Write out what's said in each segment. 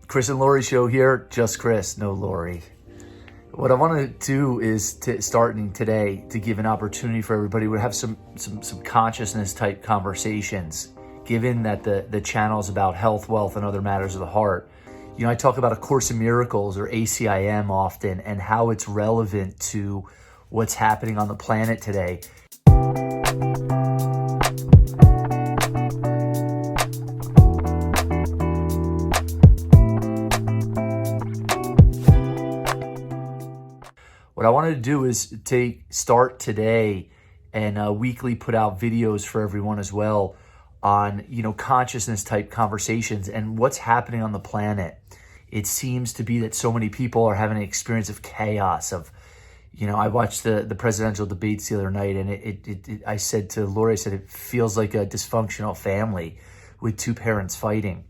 Chris and Lori show here, just Chris, no Lori. What I want to do is starting today to give an opportunity for everybody to have some consciousness type conversations, given that the channel is about health, wealth, and other matters of the heart. You know, I talk about A Course in Miracles, or ACIM, often, and how it's relevant to what's happening on the planet today. What I wanted to do is start today and weekly put out videos for everyone as well on, consciousness type conversations and what's happening on the planet. It seems to be that so many people are having an experience of chaos I watched the presidential debates the other night, and I said to Lori, it feels like a dysfunctional family with two parents fighting.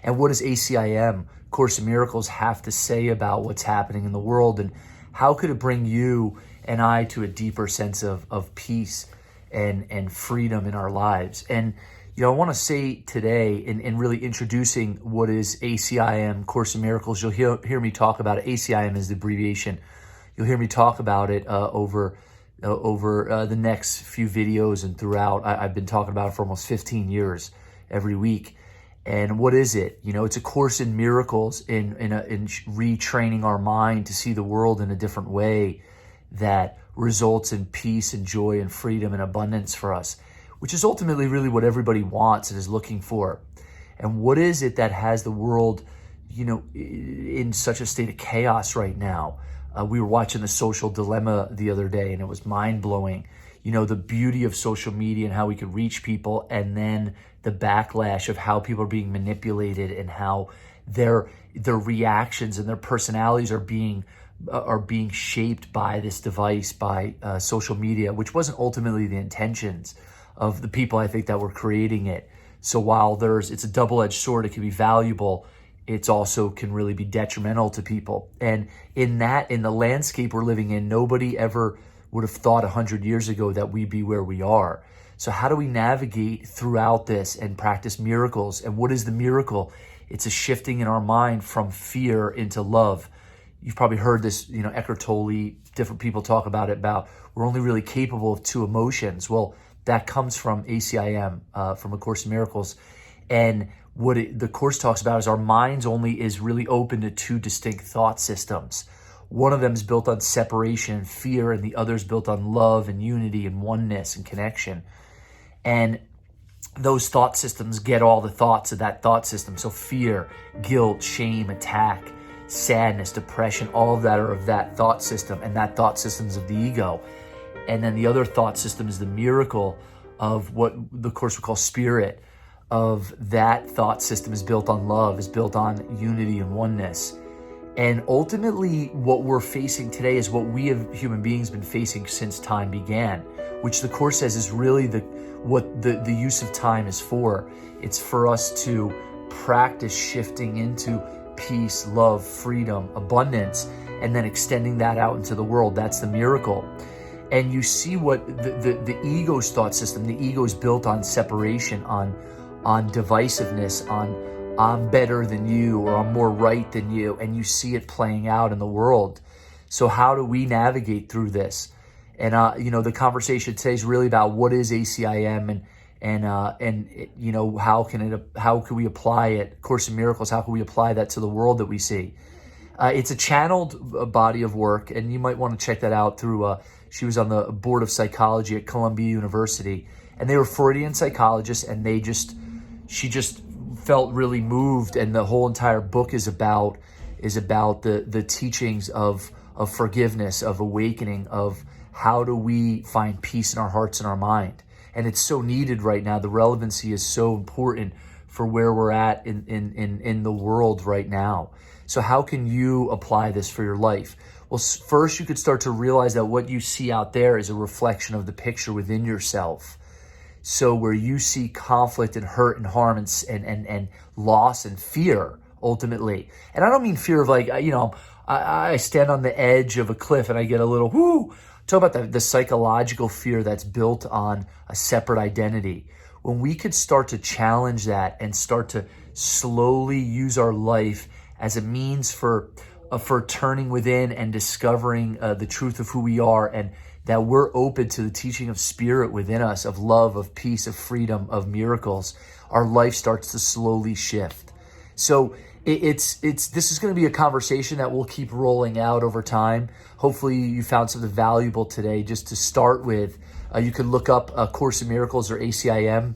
And what does ACIM, Course in Miracles, have to say about what's happening in the world, and how could it bring you and I to a deeper sense of peace and freedom in our lives? And, I want to say today, in really introducing what is ACIM, Course in Miracles, you'll hear me talk about it. ACIM is the abbreviation. You'll hear me talk about it over the next few videos and throughout. I've been talking about it for almost 15 years every week. And what is it? It's a course in miracles in retraining our mind to see the world in a different way that results in peace and joy and freedom and abundance for us, which is ultimately really what everybody wants and is looking for. And what is it that has the world, in such a state of chaos right now? We were watching The Social Dilemma the other day, and it was mind-blowing. The beauty of social media and how we could reach people, and then the backlash of how people are being manipulated and how their reactions and their personalities are being shaped by this device, by social media, which wasn't ultimately the intentions of the people, I think, that were creating it. So while it's a double-edged sword, it can be valuable, it's also can really be detrimental to people. And in the landscape we're living in, nobody ever would have thought 100 years ago that we'd be where we are. So how do we navigate throughout this and practice miracles? And what is the miracle? It's a shifting in our mind from fear into love. You've probably heard this, Eckhart Tolle, different people talk about it, about we're only really capable of two emotions. Well, that comes from ACIM, from A Course in Miracles. And what the Course talks about is our minds only is really open to two distinct thought systems. One of them is built on separation and fear, and the other is built on love and unity and oneness and connection. And those thought systems get all the thoughts of that thought system. So fear, guilt, shame, attack, sadness, depression, all of that are of that thought system, and that thought system is of the ego. And then the other thought system is the miracle of what the Course would call spirit. Of that thought system is built on love, is built on unity and oneness. And ultimately, what we're facing today is what we have human beings been facing since time began, which the Course says is really what the use of time is for. It's for us to practice shifting into peace, love, freedom, abundance, and then extending that out into the world. That's the miracle. And you see what the ego's thought system, the ego is built on separation, on divisiveness, on I'm better than you, or I'm more right than you, and you see it playing out in the world. So how do we navigate through this? And the conversation today is really about what is ACIM and how can we apply it? Course in Miracles, how can we apply that to the world that we see? It's a channeled body of work, and you might want to check that out through. She was on the board of psychology at Columbia University, and they were Freudian psychologists, and she just felt really moved, and the whole entire book is about the teachings of forgiveness, of awakening, of how do we find peace in our hearts and our mind. And it's so needed right now. The relevancy is so important for where we're at in the world right now. So how can you apply this for your life? Well, first you could start to realize that what you see out there is a reflection of the picture within yourself. So where you see conflict and hurt and harm and loss and fear, ultimately. And I don't mean fear of I stand on the edge of a cliff and I get a little, whoo. Talk about the psychological fear that's built on a separate identity. When we could start to challenge that and start to slowly use our life as a means for turning within and discovering the truth of who we are, and that we're open to the teaching of Spirit within us, of love, of peace, of freedom, of miracles, our life starts to slowly shift. So this is going to be a conversation that we'll keep rolling out over time. Hopefully you found something valuable today. Just to start with, you can look up A Course in Miracles or ACIM,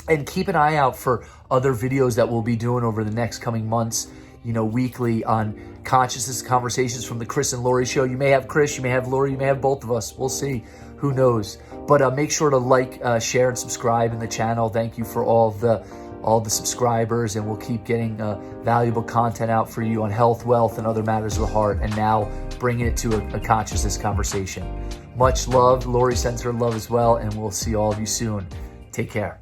and keep an eye out for other videos that we'll be doing over the next coming months, weekly, on consciousness conversations from the Chris and Lori show. You may have Chris, you may have Lori, you may have both of us. We'll see. Who knows? But make sure to like, share, and subscribe in the channel. Thank you for all the subscribers, and we'll keep getting valuable content out for you on health, wealth, and other matters of the heart, and now bringing it to a consciousness conversation. Much love. Lori sends her love as well, and we'll see all of you soon. Take care.